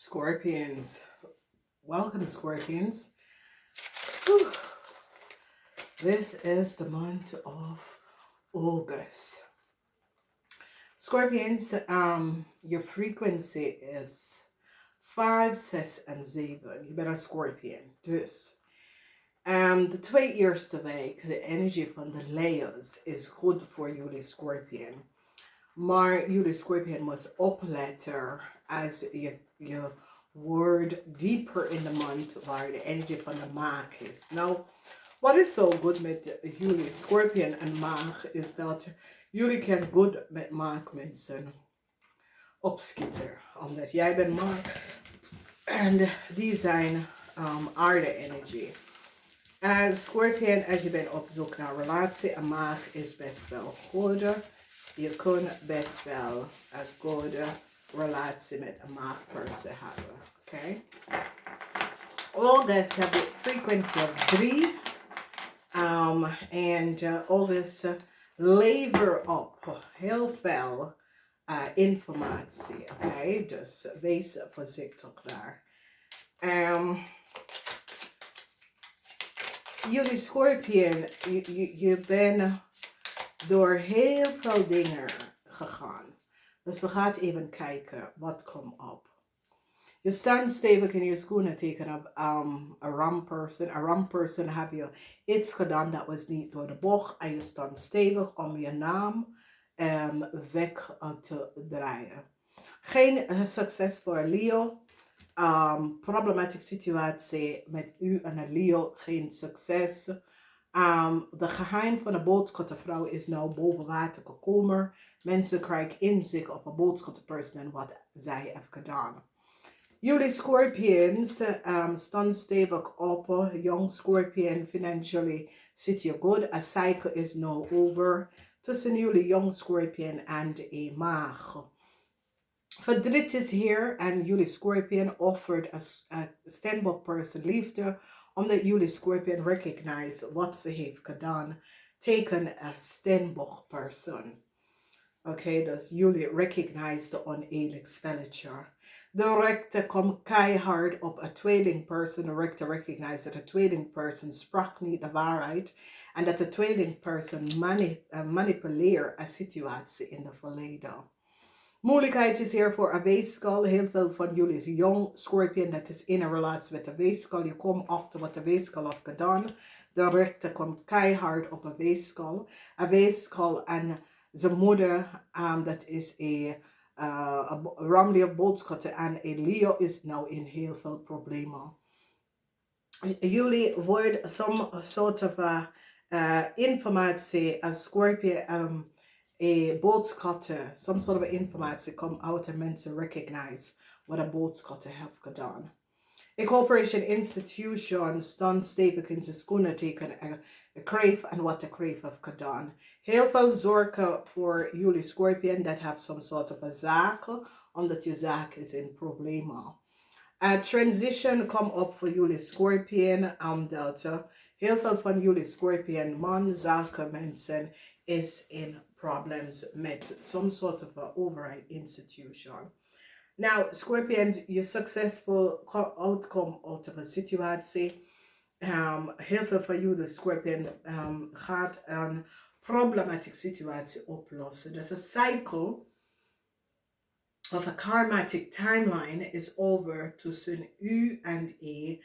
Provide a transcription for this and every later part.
Scorpions, welcome Scorpions. Whew. This is the month of August. Scorpions, your frequency is 5, 6 and 7. You better Scorpion. Dus. The 2 years week, the energy from the layers is good for jullie Scorpion. Maar jullie Scorpion must opletten as je word deeper in the month waar de energy van de maag is. Nou, wat is zo goed met jullie Scorpion en maag is dat jullie kan goed met maagmensen opschieten. Omdat jij bent maag en die zijn aarde energy. Scorpion, als je bent op zoek naar relatie, een maag is best wel goed. Je kunt best wel een goede relatie met een maagperson hebben. Oké? August heb je frequency of 3. En August lever op heel veel informatie. Oké? Dus wees voorzichtig daar. Jullie Scorpion, je bent door heel veel dingen gegaan. Dus we gaan even kijken wat komt op. Je staat stevig in je schoenen tegen een ramperson. Een ramperson heb je iets gedaan dat was niet door de bocht. En je staat stevig om je naam weg te draaien. Geen succes voor Leo. Problematische situatie met u en een Leo. Geen succes. De geheim van de boodschappenvrouw is nou boven water gekomen. Mensen krijgen inzicht op een boodschappenperson en wat zij heeft gedaan. Jullie Scorpions staan stevig op. Young Scorpion, financially zit je goed. A cycle is now over. Tussen jullie Young Scorpion en een maag. Verdriet is hier en jullie Scorpion offered a stand-up person liefde. Omdat jullie Scorpion recognize wat ze heeft gedaan. Tegen een stand-up person. Oké, dus jullie recognize de oneerlijk spelletje. De rechter komt keihard op een tweelingperson. De rechter recognize dat de tweelingperson sprak niet de waarheid. En dat de tweelingperson manipuleert een situatie in het verleden. Moeilijkheid is hier voor een weeskal. Heel veel van jullie is jong Scorpion. Dat is in een relatie met de weeskal. Je komt achter wat de weeskal heeft gedaan. De rechter komt keihard op een weeskal. Een weeskal en zijn moeder. Dat is een Ramley boodschatten. En een Leo is nou in heel veel problemen. Jullie worden some sort of informatie. Een Scorpion. Boodschatten, some sort of informatie come out and mensen recognize wat een boodschatten heeft gedaan. A corporation institution staan stevig in zijn schoenen tegen een kreef en wat de kreef heeft gedaan. Heel veel zorgen voor jullie Scorpion dat heeft some sort of a zaak, omdat je zaak is in problemen. A transition come op voor jullie Scorpion, omdat heel veel van jullie Scorpion man, zaken, mensen is in problems met some sort of a override institution. Now, Scorpions, je successful outcome out of a situatie. Heel veel van jullie Scorpion gaat een problematische situatie oplossen. Dus een cycle of a karmatic timeline is over tussen u en een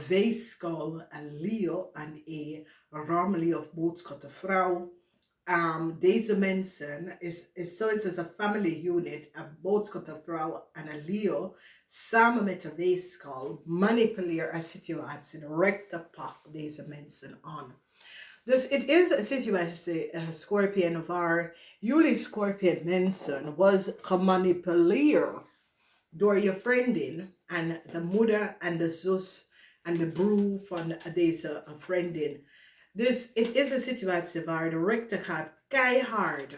weeskal, een Leo en een Ramley of boodschappenvrouw. Deze mensen is zoiets als een family unit, een boodschappenvrouw en een Leo, samen met de weeskal, manipuleren een situatie, direct pak deze mensen aan. Dus het is een situatie, Scorpion, waar jullie Scorpion mensen was gemanipuleerd door je vriendin en de moeder en de zus en de broer van deze vriendin. Dus het is een situatie waar de rechter gaat keihard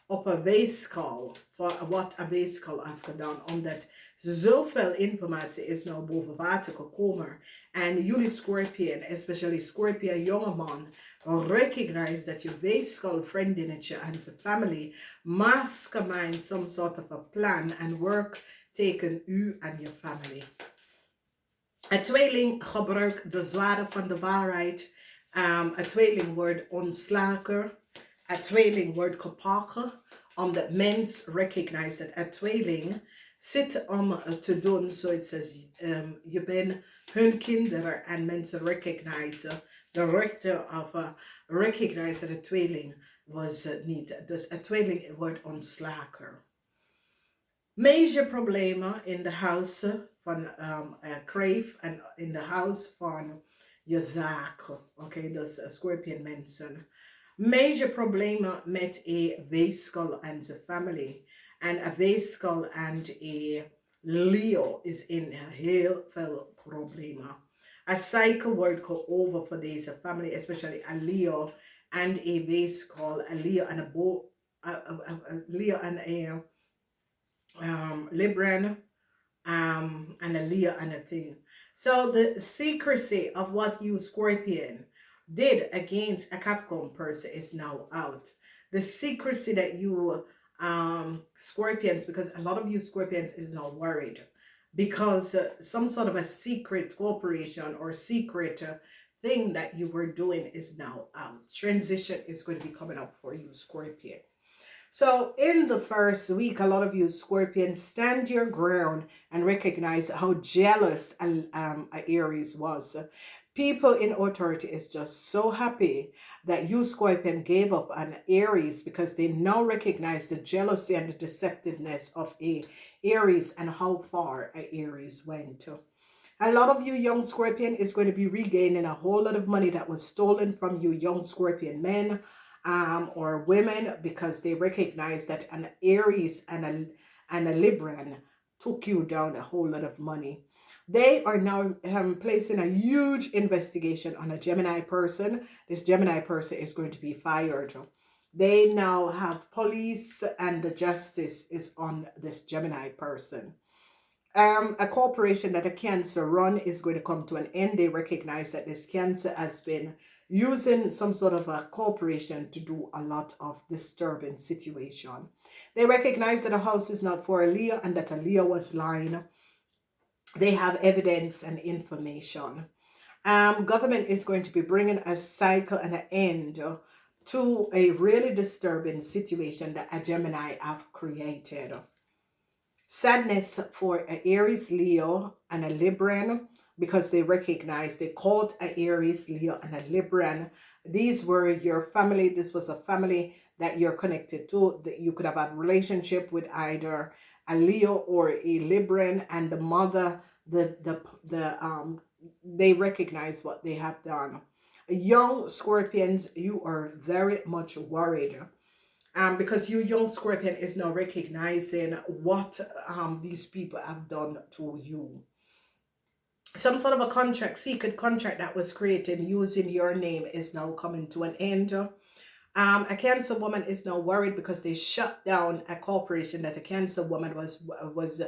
op een weeskal voor wat een weeskal heeft gedaan. Omdat zoveel informatie is nou boven water gekomen. En jullie Scorpion, especially Scorpion jongeman, recognize dat je weeskal vriendinnetje en zijn family mastermind some sort of a plan and work tegen u en je familie. Een tweeling gebruikt de zwaarden van de waarheid. Een tweeling wordt ontslagen. Een tweeling wordt gepakt. Omdat mens recognize dat een tweeling zit om te doen zoiets als je bent hun kinderen en mensen recognize de rechten of recognize dat een tweeling was niet. Dus een tweeling wordt ontslagen. Major problemen in de huizen van Crave en in de huis van je zaak. Oké, dus Scorpion mensen. Major problemen met een weeskal en zijn familie. En een weeskal en een Leo is in heel veel problemen. Een cycle wordt over voor deze familie, especially een Leo en een weeskal, een Leo en een Leo en een Libran, and a Leo and a thing. So the secrecy of what you Scorpion did against a Capricorn person is now out. The secrecy that you Scorpions, because a lot of you Scorpions is now worried because some sort of a secret corporation or secret thing that you were doing is now out. Transition is going to be coming up for you Scorpion. So in the first week, a lot of you Scorpions stand your ground and recognize how jealous Aries was. People in authority is just so happy that you Scorpion gave up on Aries because they now recognize the jealousy and the deceptiveness of Aries and how far Aries went. A lot of you young Scorpion is going to be regaining a whole lot of money that was stolen from you young Scorpion men. Or women, because they recognize that an Aries and a Libran took you down a whole lot of money. They are now placing a huge investigation on a Gemini person. This Gemini person is going to be fired. They now have police and the justice is on this Gemini person. A corporation that a Cancer run is going to come to an end. They recognize that this Cancer has been using some sort of a corporation to do a lot of disturbing situation. They recognize that a house is not for a Leo and that a Leo was lying. They have evidence and information. Government is going to be bringing a cycle and an end to a really disturbing situation that a Gemini have created. Sadness for a Aries, Leo, and a Libran, because they recognize they called a Aries, Leo, and a Libran. These were your family. This was a family that you're connected to, that you could have had a relationship with either a Leo or a Libran, and the mother, they recognize what they have done. Young Scorpions, you are very much worried. Because you young Scorpion is now recognizing what these people have done to you. Some sort of a contract, secret contract that was created using your name is now coming to an end. A Cancer woman is now worried because they shut down a corporation that a Cancer woman was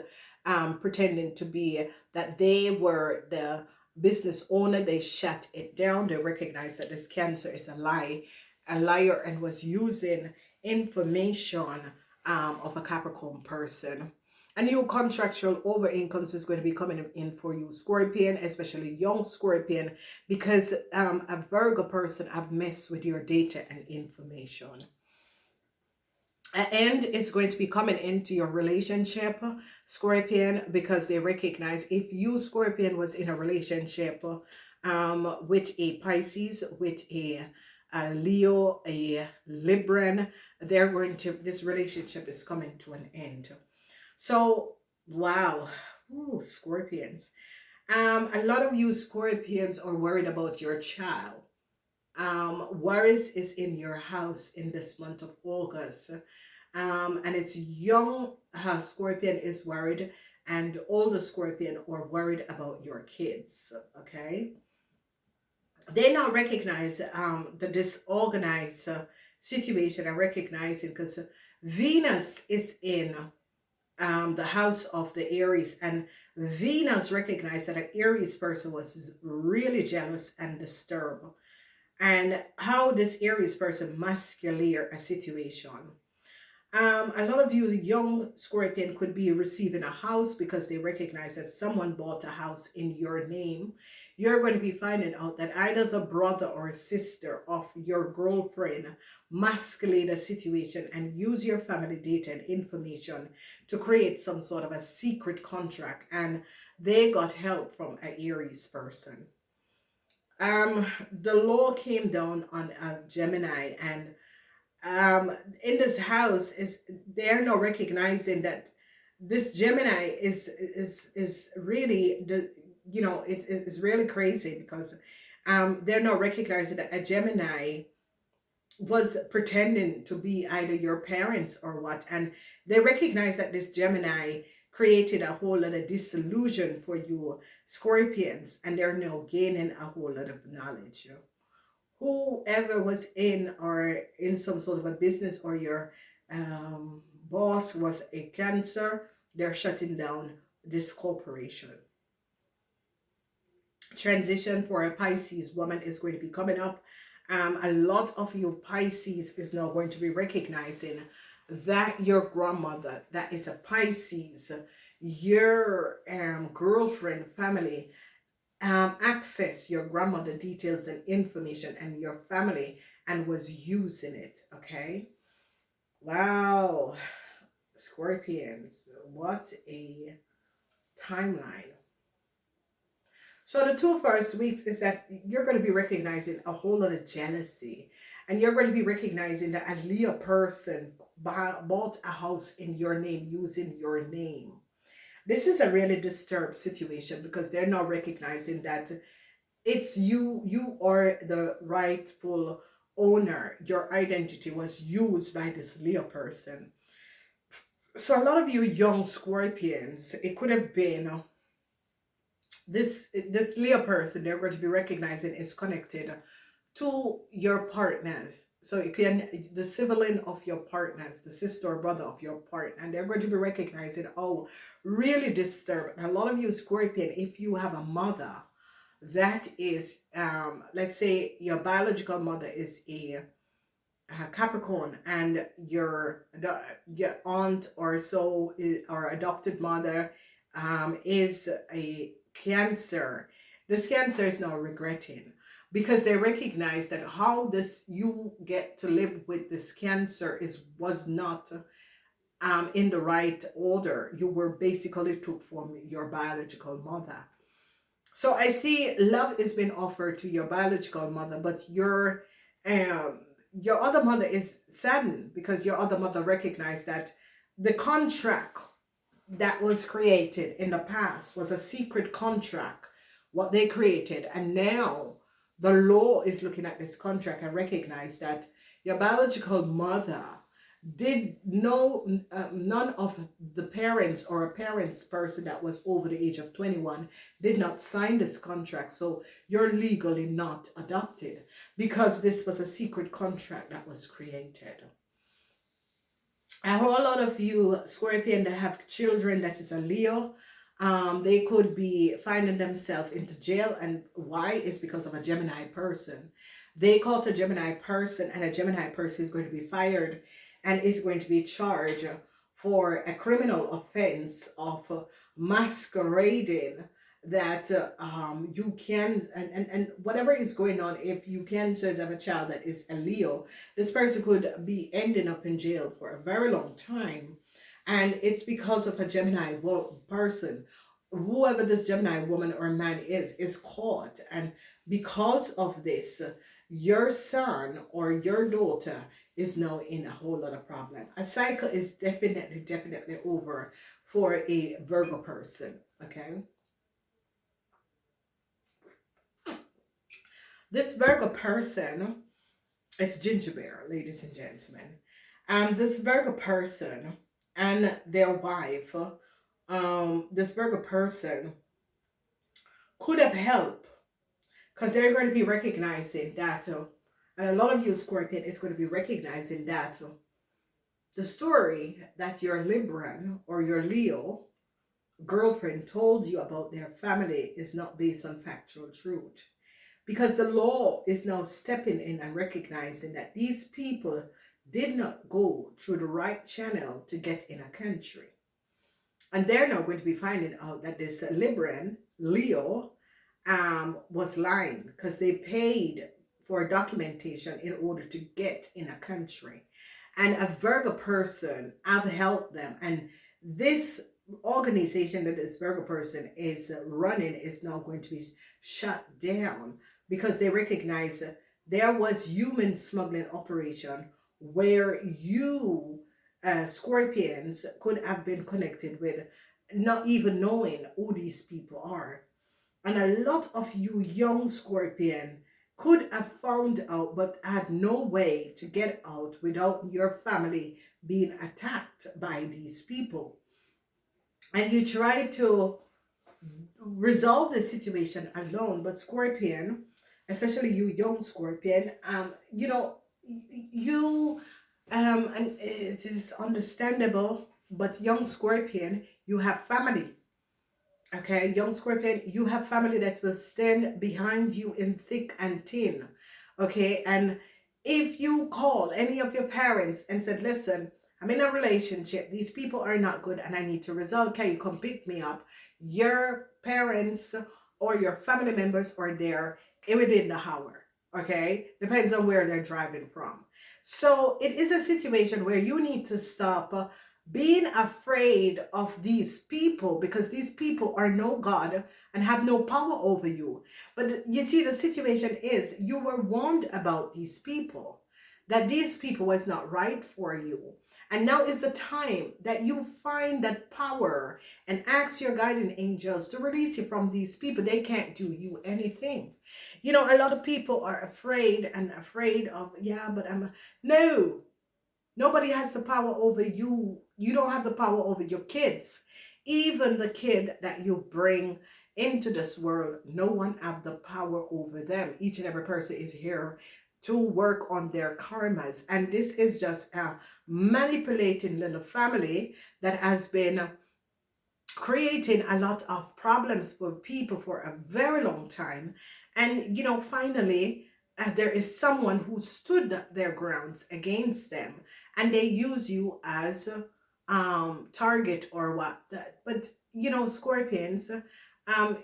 pretending to be, that they were the business owner. They shut it down. They recognize that this Cancer is a liar and was using information of a Capricorn person. A new contractual over incomes is going to be coming in for you Scorpion, especially young Scorpion, because a Virgo person have messed with your data and information. An end is going to be coming into your relationship, Scorpion, because they recognize if you Scorpion was in a relationship with a Pisces, with a Leo, a Libran, this relationship is coming to an end. So, wow, ooh, Scorpions. A lot of you Scorpions are worried about your child. Worries is in your house in this month of August. And it's young Scorpion is worried, and older Scorpion are worried about your kids, okay? They now recognize the disorganized situation and recognize it because Venus is in the house of the Aries, and Venus recognized that an Aries person was really jealous and disturbed, and how this Aries person masquerade a situation. A lot of you young Scorpion could be receiving a house because they recognize that someone bought a house in your name. You're going to be finding out that either the brother or sister of your girlfriend masquerade a situation and use your family data and information to create some sort of a secret contract, and they got help from a Aries person. The law came down on a Gemini, and um in this house is they're now recognizing that this Gemini is really the, it is really crazy because they're now recognizing that a Gemini was pretending to be either your parents or what, and they recognize that this Gemini created a whole lot of disillusion for you Scorpions, and they're now gaining a whole lot of knowledge. Whoever was in or in some sort of a business, or your boss was a Cancer, they're shutting down this corporation. Transition for a Pisces woman is going to be coming up. A lot of you Pisces is now going to be recognizing that your grandmother, that is a Pisces, your girlfriend family, access your grandmother details and information and your family and was using it. Okay. Wow. Scorpions, what a timeline. So the 2 first weeks is that you're going to be recognizing a whole lot of jealousy, and you're going to be recognizing that a Leo person bought a house in your name using your name. This is a really disturbed situation because they're now recognizing that it's you are the rightful owner. Your identity was used by this Leo person. So a lot of you young Scorpions, it could have been this Leo person they're going to be recognizing is connected to your partners. So you can the sibling of your partners, the sister or brother of your partner, and they're going to be recognizing, oh, really disturbed. A lot of you Scorpion, if you have a mother that is let's say your biological mother is a Capricorn, and your aunt or so or adopted mother is a Cancer. This Cancer is now regretting because they recognize that how this you get to live with this Cancer is was not in the right order. You were basically took from your biological mother. So I see love is being offered to your biological mother, but your other mother is saddened because your other mother recognized that the contract that was created in the past was a secret contract, what they created, and now the law is looking at this contract and recognize that your biological mother did no none of the parents or a parents person that was over the age of 21 did not sign this contract, so you're legally not adopted because this was a secret contract that was created. A whole lot of you Scorpion that have children that is a Leo, they could be finding themselves into jail, and why is because of a Gemini person. They caught a Gemini person, and a Gemini person is going to be fired and is going to be charged for a criminal offense of masquerading that you can and whatever is going on. If you can have a child that is a Leo, this person could be ending up in jail for a very long time, and it's because of a Gemini person. Whoever this Gemini woman or man is caught, and because of this your son or your daughter is now in a whole lot of problem. A cycle is definitely over for a Virgo person. Okay, this Virgo person, it's Ginger Bear, ladies and gentlemen. This Virgo person and their wife, this Virgo person could have helped because they're going to be recognizing that, and a lot of you Scorpion is going to be recognizing that the story that your Libran or your Leo girlfriend told you about their family is not based on factual truth. Because the law is now stepping in and recognizing that these people did not go through the right channel to get in a country. And they're now going to be finding out that this Libran, Leo, was lying because they paid for documentation in order to get in a country. And a Virgo person have helped them. And this organization that this Virgo person is running is now going to be shut down because they recognize that there was human smuggling operation where you Scorpions could have been connected with, not even knowing who these people are. And a lot of you young Scorpion could have found out but had no way to get out without your family being attacked by these people. And you try to resolve the situation alone, but Scorpion, especially you young Scorpion, you and it is understandable, but young Scorpion, you have family. Okay, young Scorpion, you have family that will stand behind you in thick and thin. Okay, and if you call any of your parents and said, listen, I'm in a relationship, these people are not good and I need to resolve, can you come pick me up? Your parents or your family members are there within the hour. Okay, depends on where they're driving from. So it is a situation where you need to stop being afraid of these people, because these people are no God and have no power over you. But you see, the situation is you were warned about these people, that these people was not right for you. And now is the time that you find that power and ask your guardian angels to release you from these people. They can't do you anything. You know, a lot of people are afraid of, yeah, but no, nobody has the power over you. You don't have the power over your kids. Even the kid that you bring into this world, no one have the power over them. Each and every person is here to work on their karmas. And this is just a manipulating little family that has been creating a lot of problems for people for a very long time. And, you know, finally, there is someone who stood their grounds against them, and they use you as target or what. But, you know, Scorpions,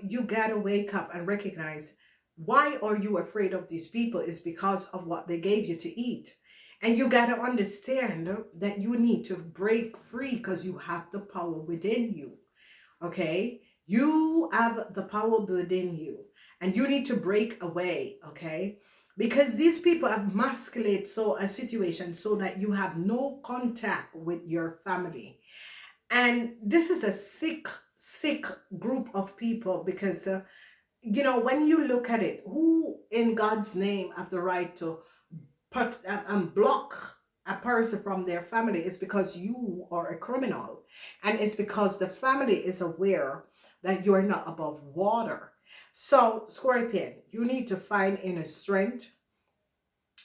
you gotta wake up and recognize why are you afraid of these people is because of what they gave you to eat. And you got to understand that you need to break free because you have the power within you. Okay? You have the power within you. And you need to break away. Okay? Because these people have masquerade so a situation so that you have no contact with your family. And this is a sick group of people because you know, when you look at it, who in God's name have the right to put and block a person from their family? Is because you are a criminal, and it's because the family is aware that you are not above water. So, Scorpion, you need to find inner strength.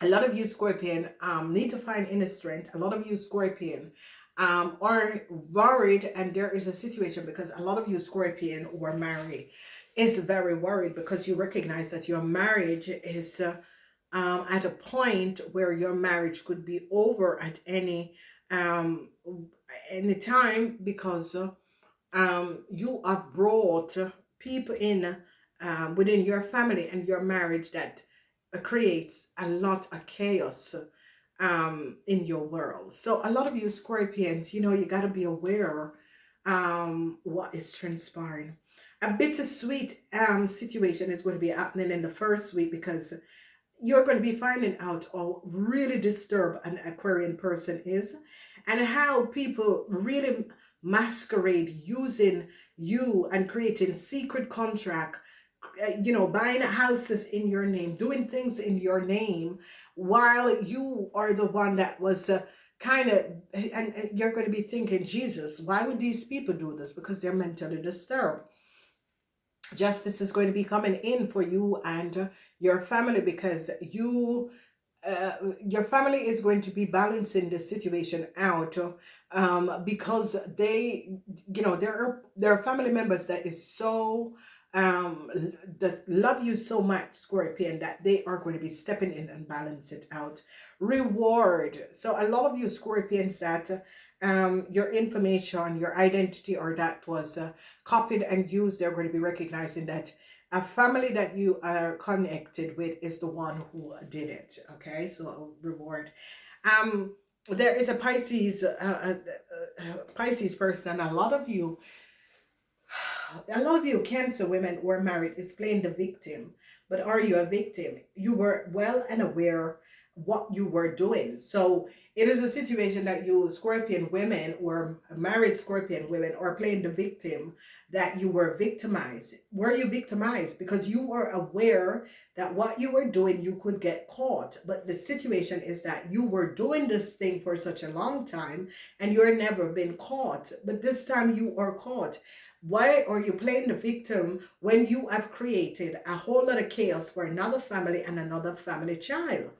A lot of you Scorpion need to find inner strength. A lot of you Scorpion are worried, and there is a situation because a lot of you Scorpion who are married is very worried because you recognize that your marriage is at a point where your marriage could be over at any time because you have brought people in within your family and your marriage that creates a lot of chaos in your world. So a lot of you Scorpions, you know, you got to be aware what is transpiring. A bittersweet situation is going to be happening in the first week because you're going to be finding out how really disturbed an Aquarian person is and how people really masquerade using you and creating secret contract, you know, buying houses in your name, doing things in your name while you are the one that was and you're going to be thinking, Jesus, why would these people do this? Because they're mentally disturbed. Justice is going to be coming in for you and your family because your family is going to be balancing the situation out because they, you know, there are family members that is so that love you so much, Scorpion, that they are going to be stepping in and balance it out. Reward. So a lot of you Scorpions that your information, your identity, or that was copied and used, they're going to be recognizing that a family that you are connected with is the one who did it. Okay, so reward. Um, there is a Pisces person, and a lot of you Cancer women who are married is playing the victim. But are you a victim? You were well and aware what you were doing. So it is a situation that you Scorpion women or married Scorpion women are playing the victim, that you were victimized. Were you victimized? Because you were aware that what you were doing, you could get caught. But the situation is that you were doing this thing for such a long time and you're never been caught. But this time you are caught. Why are you playing the victim when you have created a whole lot of chaos for another family and another family child?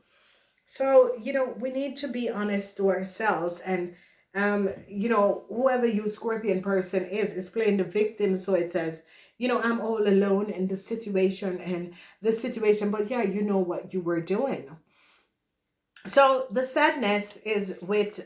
So, we need to be honest to ourselves, and whoever you Scorpion person is playing the victim. So it says, I'm all alone in the situation and the situation, but yeah, you know what you were doing. So the sadness is with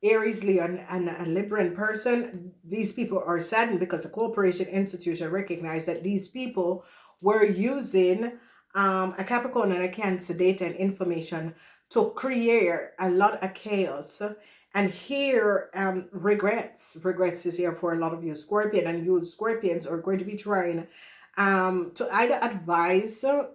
Aries, Leon, and a Libran person. These people are saddened because the corporation institution recognize that these people were using a Capricorn and a Cancer data and information to create a lot of chaos. And here, regrets is here for a lot of you Scorpion, and you Scorpions are going to be trying to either advise a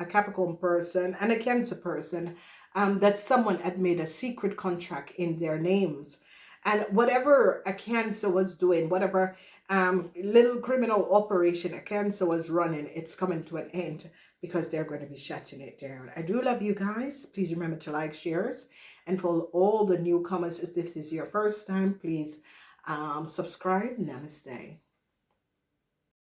Capricorn person and a Cancer person that someone had made a secret contract in their names. And whatever a Cancer was doing, whatever little criminal operation a Cancer was running, it's coming to an end because they're going to be shutting it down. I do love you guys. Please remember to like, shares, and for all the newcomers, if this is your first time, please subscribe. Namaste.